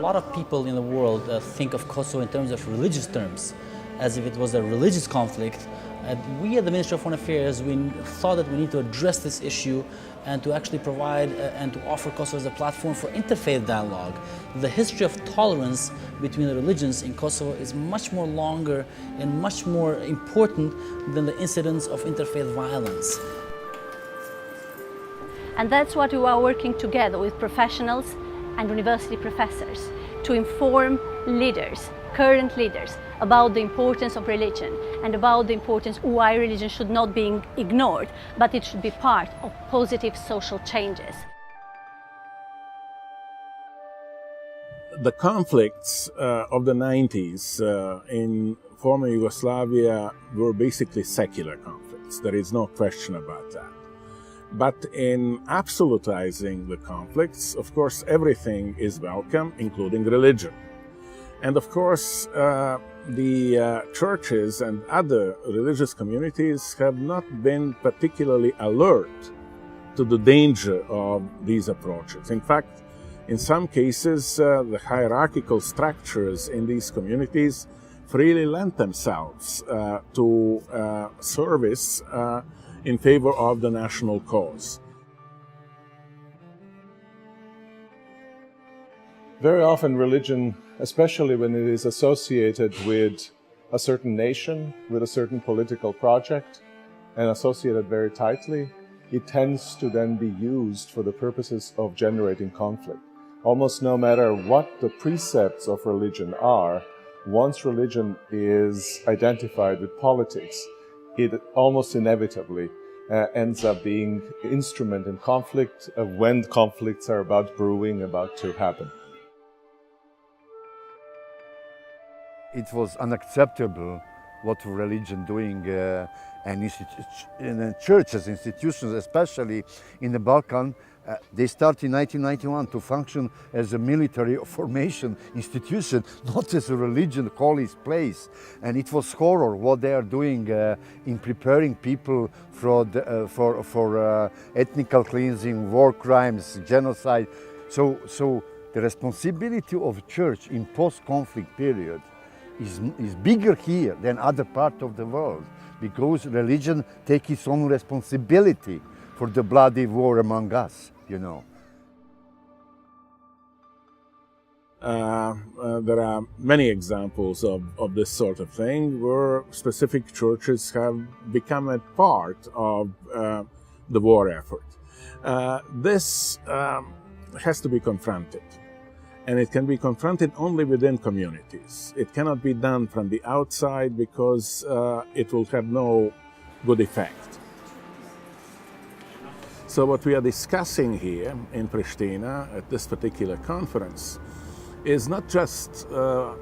lot of people in the world think of Kosovo in terms of religious terms, as if it was a religious conflict. We at the Ministry of Foreign Affairs, we thought that we need to address this issue and to actually provide and to offer Kosovo as a platform for interfaith dialogue. The history of tolerance between the religions in Kosovo is much more longer and much more important than the incidents of interfaith violence. And that's what we are working together with professionals and university professors to inform leaders, current leaders, about the importance of religion and about the importance why religion should not be ignored, but it should be part of positive social changes. The conflicts of the 90s in former Yugoslavia were basically secular conflicts. There is no question about that. But in absolutizing the conflicts, of course, everything is welcome, including religion. And of course, the churches and other religious communities have not been particularly alert to the danger of these approaches. In fact, in some cases, the hierarchical structures in these communities freely lent themselves to service in favor of the national cause. Very often religion, especially when it is associated with a certain nation, with a certain political project, and associated very tightly, it tends to then be used for the purposes of generating conflict. Almost no matter what the precepts of religion are, once religion is identified with politics, it almost inevitably ends up being an instrument in conflict when conflicts are about brewing, about to happen. It was unacceptable what religion doing and in churches, institutions, especially in the Balkan. They started in 1991 to function as a military formation institution, not as a religion holy place. And it was horror what they are doing in preparing people for ethnical cleansing, war crimes, genocide. So the responsibility of church in post-conflict period is bigger here than other parts of the world, because religion takes its own responsibility for the bloody war among us, you know. There are many examples of this sort of thing where specific churches have become a part of the war effort. This has to be confronted. And it can be confronted only within communities. It cannot be done from the outside because it will have no good effect. So what we are discussing here in Prishtina at this particular conference is not just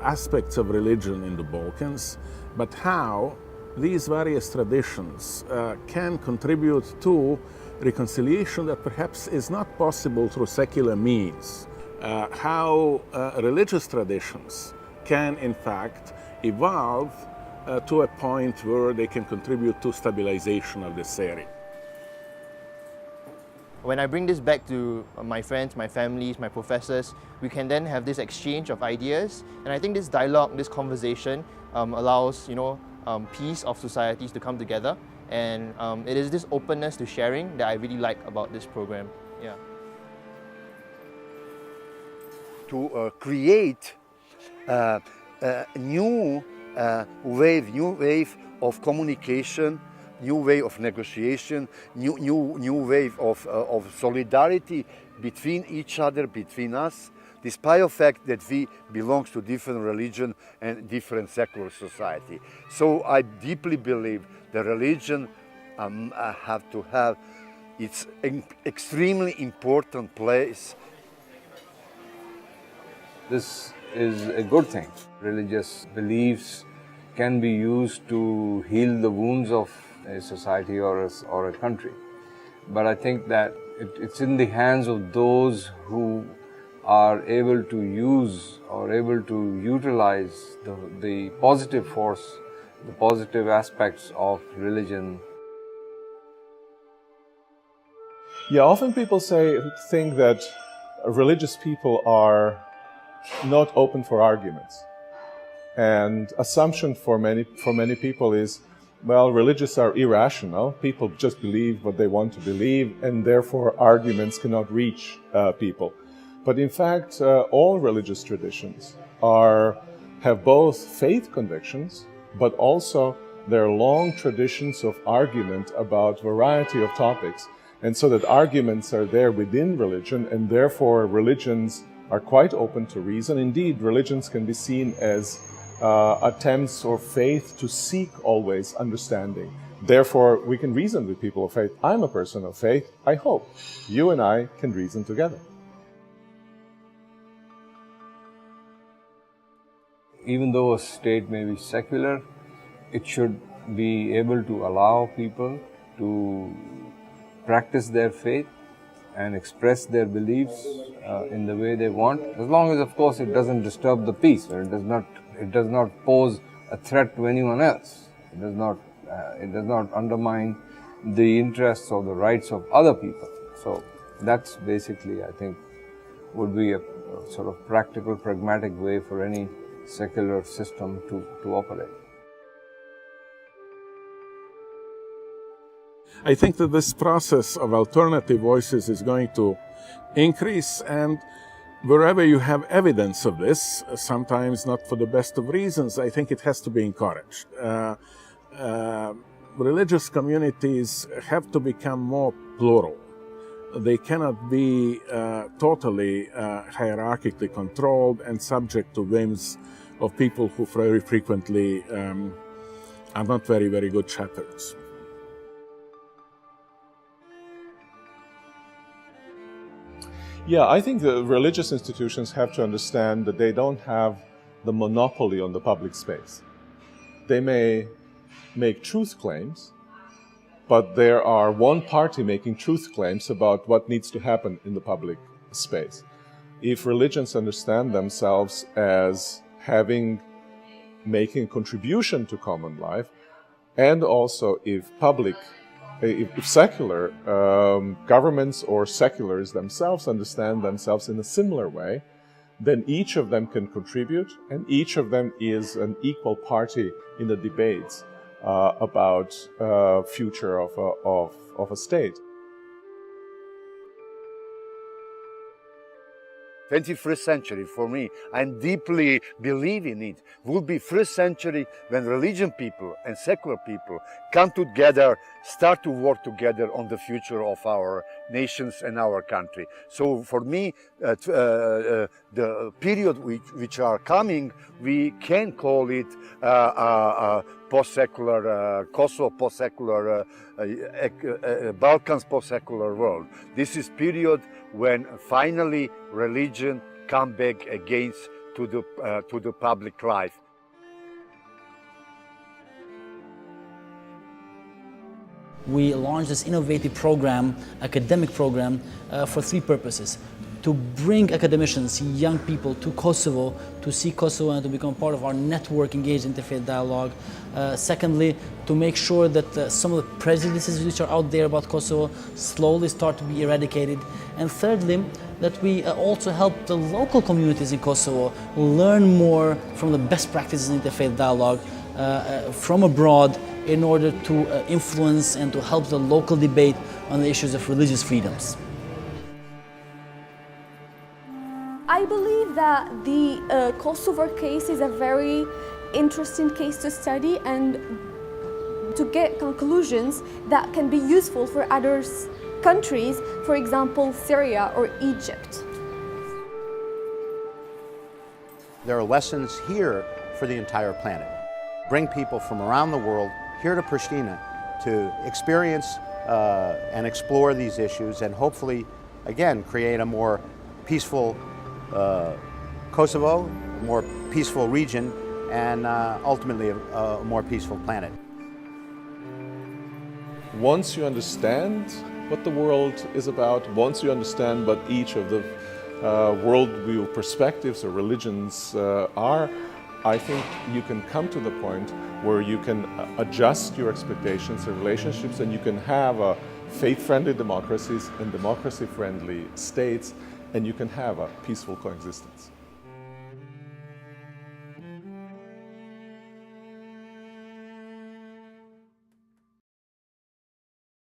aspects of religion in the Balkans, but how these various traditions can contribute to reconciliation that perhaps is not possible through secular means. How religious traditions can, in fact, evolve to a point where they can contribute to stabilization of this area. When I bring this back to my friends, my families, my professors, we can then have this exchange of ideas. And I think this dialogue, this conversation allows, peace of societies to come together. And it is this openness to sharing that I really like about this program. Yeah. To create a new wave of communication, new way of negotiation, new wave of solidarity between each other, between us, despite the fact that we belong to different religion and different secular society. So I deeply believe the religion have to have its extremely important place. This is a good thing. Religious beliefs can be used to heal the wounds of a society or a country. But I think that it's in the hands of those who are able to use or able to utilize the positive force, the positive aspects of religion. Yeah, often people think that religious people are not open for arguments. And assumption for many people is, well, religious are irrational. People just believe what they want to believe, and therefore arguments cannot reach people. But in fact, all religious traditions have both faith convictions, but also their long traditions of argument about variety of topics. And so that arguments are there within religion, and therefore religions are quite open to reason. Indeed, religions can be seen as attempts or faith to seek always understanding. Therefore, we can reason with people of faith. I'm a person of faith. I hope you and I can reason together. Even though a state may be secular, it should be able to allow people to practice their faith and express their beliefs in the way they want, as long as, of course, it doesn't disturb the peace, or it does not pose a threat to anyone else. It does not undermine the interests or the rights of other people. So that's basically, I think, would be a sort of practical, pragmatic way for any secular system to operate. I think that this process of alternative voices is going to increase, and wherever you have evidence of this, sometimes not for the best of reasons, I think it has to be encouraged. Religious communities have to become more plural. They cannot be totally hierarchically controlled and subject to whims of people who very frequently are not very, very good shepherds. Yeah, I think the religious institutions have to understand that they don't have the monopoly on the public space. They may make truth claims, but there are one party making truth claims about what needs to happen in the public space. If religions understand themselves as making a contribution to common life, and also if secular governments or seculars themselves understand themselves in a similar way, then each of them can contribute, and each of them is an equal party in the debates about future of a state. 21st century, for me, I'm deeply believe in it, will be first century when religion people and secular people come together, start to work together on the future of our nations and our country. So for me, the period which are coming, we can call it post-secular Kosovo, post-secular Balkans, post-secular world. This is period when finally religion come back against to the public life. We launched this innovative program, academic program, for three purposes. To bring academicians, young people to Kosovo, to see Kosovo and to become part of our network engaged interfaith dialogue. Secondly, to make sure that some of the prejudices which are out there about Kosovo slowly start to be eradicated. And thirdly, that we also help the local communities in Kosovo learn more from the best practices in interfaith dialogue from abroad in order to influence and to help the local debate on the issues of religious freedoms. I believe that the Kosovo case is a very interesting case to study and to get conclusions that can be useful for other countries, for example, Syria or Egypt. There are lessons here for the entire planet. Bring people from around the world here to Prishtina to experience and explore these issues and hopefully, again, create a more peaceful Kosovo, a more peaceful region, and ultimately a more peaceful planet. Once you understand what the world is about, once you understand what each of the worldview perspectives or religions are, I think you can come to the point where you can adjust your expectations and relationships, and you can have faith-friendly democracies and democracy-friendly states, and you can have a peaceful coexistence.